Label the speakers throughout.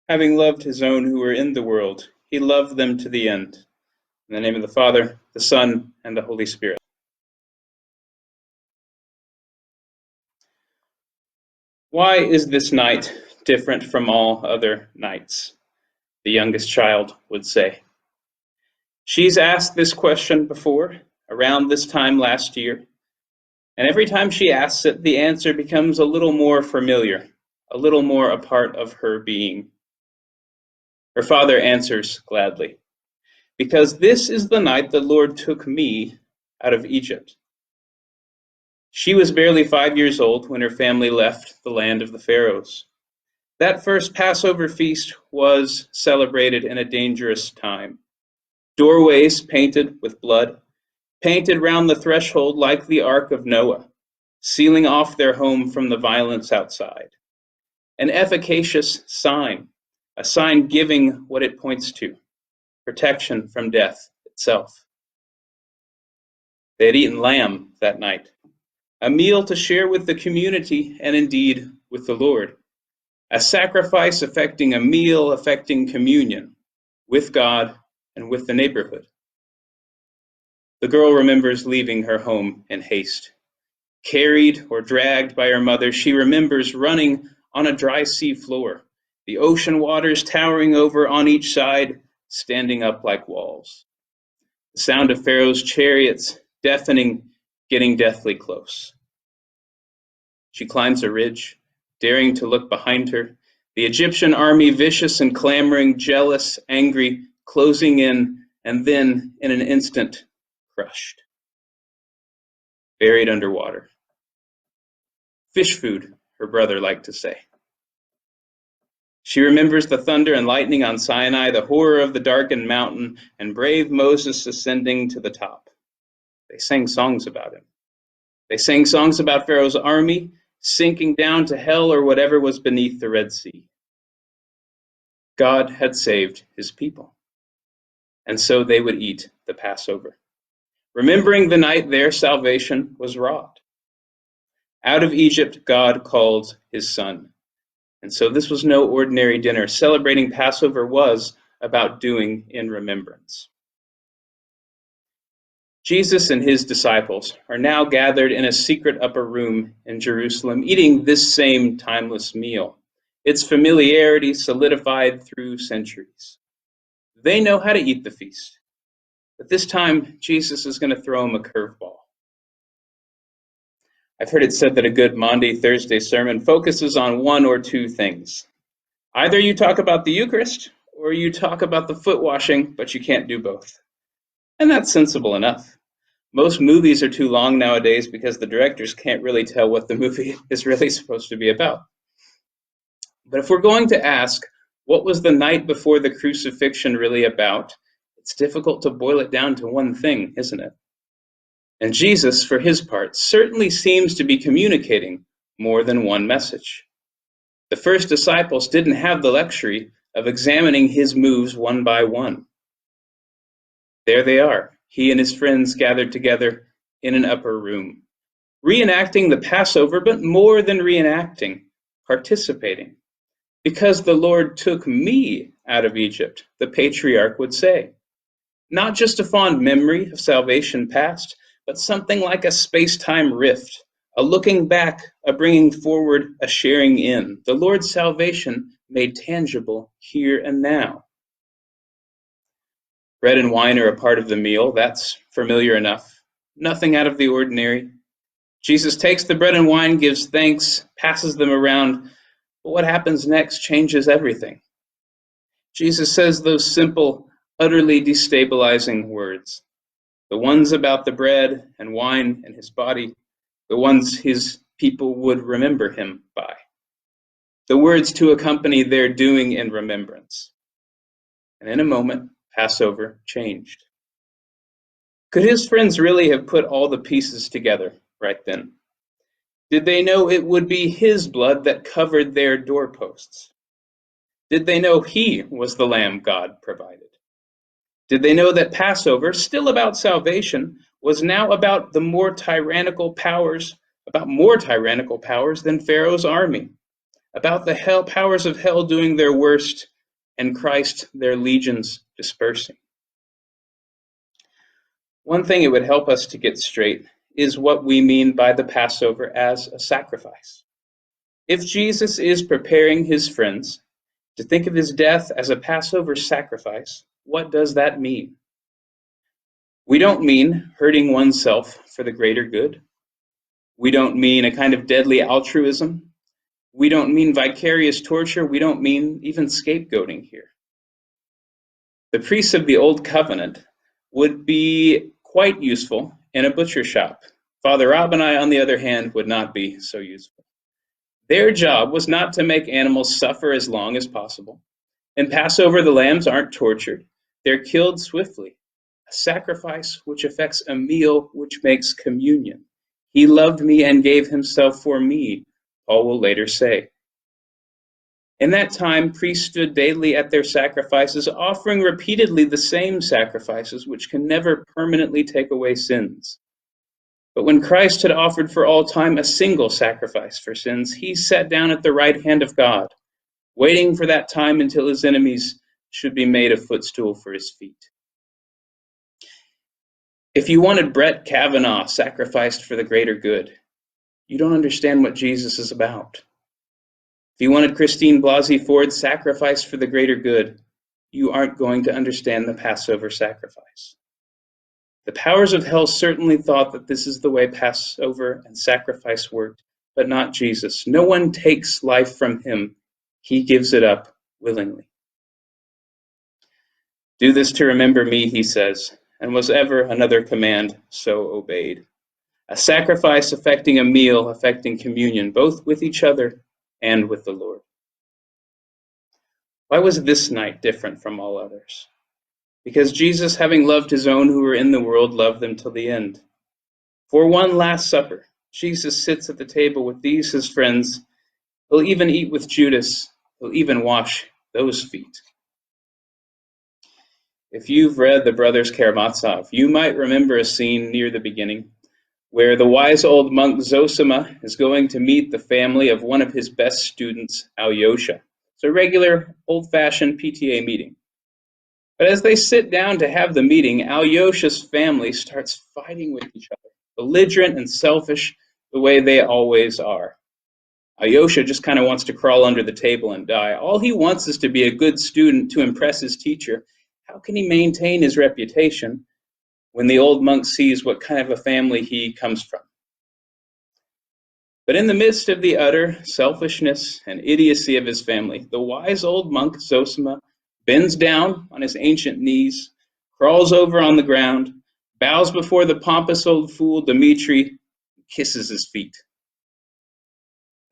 Speaker 1: Having loved his own who were in the world, he loved them to the end. In the name of the Father, the Son, and the Holy Spirit. Why is this night different from all other nights? The youngest child would say. She's asked this question before, around this time last year, and every time she asks it, the answer becomes a little more familiar, a little more a part of her being. Her father answers gladly, because this is the night the Lord took me out of Egypt. She was barely 5 years old when her family left the land of the Pharaohs. That first Passover feast was celebrated in a dangerous time. Doorways painted with blood, painted round the threshold like the Ark of Noah, sealing off their home from the violence outside. An efficacious sign, a sign giving what it points to, protection from death itself. They had eaten lamb that night, a meal to share with the community and indeed with the Lord, a sacrifice affecting a meal, affecting communion with God and with the neighborhood. The girl remembers leaving her home in haste. Carried or dragged by her mother, she remembers running on a dry sea floor, the ocean waters towering over on each side, standing up like walls. The sound of Pharaoh's chariots, deafening, getting deathly close. She climbs a ridge, daring to look behind her, the Egyptian army vicious and clamoring, jealous, angry, closing in, and then, in an instant, crushed. Buried underwater. Fish food, her brother liked to say. She remembers the thunder and lightning on Sinai, the horror of the darkened mountain, and brave Moses ascending to the top. They sang songs about him. They sang songs about Pharaoh's army, sinking down to hell or whatever was beneath the Red Sea. God had saved his people, and so they would eat the Passover, remembering the night their salvation was wrought. Out of Egypt, God called his son. And so this was no ordinary dinner. Celebrating Passover was about doing in remembrance. Jesus and his disciples are now gathered in a secret upper room in Jerusalem, eating this same timeless meal, its familiarity solidified through centuries. They know how to eat the feast, but this time Jesus is going to throw them a curveball. I've heard it said that a good Maundy Thursday sermon focuses on one or two things. Either you talk about the Eucharist, or you talk about the foot washing, but you can't do both. And that's sensible enough. Most movies are too long nowadays because the directors can't really tell what the movie is really supposed to be about. But if we're going to ask, what was the night before the crucifixion really about? It's difficult to boil it down to one thing, isn't it? And Jesus, for his part, certainly seems to be communicating more than one message. The first disciples didn't have the luxury of examining his moves one by one. There they are, he and his friends gathered together in an upper room, reenacting the Passover, but more than reenacting, participating. Because the Lord took me out of Egypt, the patriarch would say. Not just a fond memory of salvation past, but something like a space-time rift, a looking back, a bringing forward, a sharing in. The Lord's salvation made tangible here and now. Bread and wine are a part of the meal. That's familiar enough. Nothing out of the ordinary. Jesus takes the bread and wine, gives thanks, passes them around. But what happens next changes everything. Jesus says those simple, utterly destabilizing words. The ones about the bread and wine and his body, the ones his people would remember him by. The words to accompany their doing in remembrance. And in a moment, Passover changed. Could his friends really have put all the pieces together right then? Did they know it would be his blood that covered their doorposts? Did they know he was the lamb God provided? Did they know that Passover, still about salvation, was now about more tyrannical powers than Pharaoh's army, about the powers of hell doing their worst and Christ their legions dispersing. One thing it would help us to get straight is what we mean by the Passover as a sacrifice. If Jesus is preparing his friends to think of his death as a Passover sacrifice, what does that mean? We don't mean hurting oneself for the greater good. We don't mean a kind of deadly altruism. We don't mean vicarious torture. We don't mean even scapegoating here. The priests of the Old Covenant would be quite useful in a butcher shop. Father Rob and I, on the other hand, would not be so useful. Their job was not to make animals suffer as long as possible. In Passover, the lambs aren't tortured. They're killed swiftly. A sacrifice which affects a meal which makes communion. He loved me and gave himself for me, Paul will later say. In that time, priests stood daily at their sacrifices, offering repeatedly the same sacrifices which can never permanently take away sins. But when Christ had offered for all time a single sacrifice for sins, he sat down at the right hand of God, waiting for that time until his enemies should be made a footstool for his feet. If you wanted Brett Kavanaugh sacrificed for the greater good, you don't understand what Jesus is about. If you wanted Christine Blasey Ford sacrificed for the greater good, you aren't going to understand the Passover sacrifice. The powers of hell certainly thought that this is the way Passover and sacrifice worked, but not Jesus. No one takes life from him. He gives it up willingly. Do this to remember me, he says, and was ever another command so obeyed. A sacrifice affecting a meal, affecting communion, both with each other and with the Lord. Why was this night different from all others? Because Jesus, having loved his own who were in the world, loved them till the end. For one last supper, Jesus sits at the table with these his friends. He'll even eat with Judas. He'll even wash those feet. If you've read the Brothers Karamazov, you might remember a scene near the beginning where the wise old monk Zosima is going to meet the family of one of his best students, Alyosha. It's a regular, old-fashioned PTA meeting. But as they sit down to have the meeting, Alyosha's family starts fighting with each other, belligerent and selfish the way they always are. Alyosha just kind of wants to crawl under the table and die. All he wants is to be a good student to impress his teacher. How can he maintain his reputation when the old monk sees what kind of a family he comes from? But in the midst of the utter selfishness and idiocy of his family, the wise old monk Zosima bends down on his ancient knees, crawls over on the ground, bows before the pompous old fool Dmitri, kisses his feet.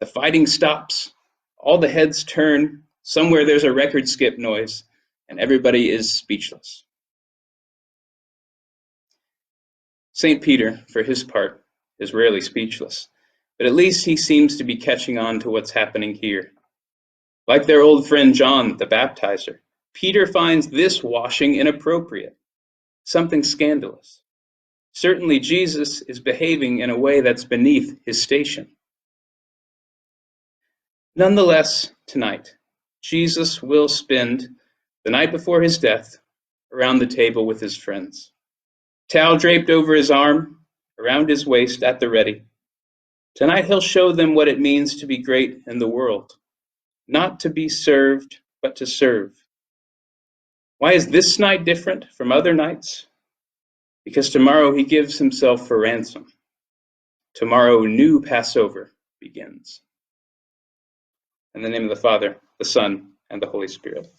Speaker 1: The fighting stops, all the heads turn, somewhere there's a record skip noise, and everybody is speechless. St. Peter, for his part, is rarely speechless, but at least he seems to be catching on to what's happening here. Like their old friend John, the baptizer, Peter finds this washing inappropriate, something scandalous. Certainly Jesus is behaving in a way that's beneath his station. Nonetheless, tonight, Jesus will spend the night before his death around the table with his friends. Towel draped over his arm, around his waist at the ready. Tonight he'll show them what it means to be great in the world, not to be served, but to serve. Why is this night different from other nights? Because tomorrow he gives himself for ransom. Tomorrow new Passover begins. In the name of the Father, the Son, and the Holy Spirit.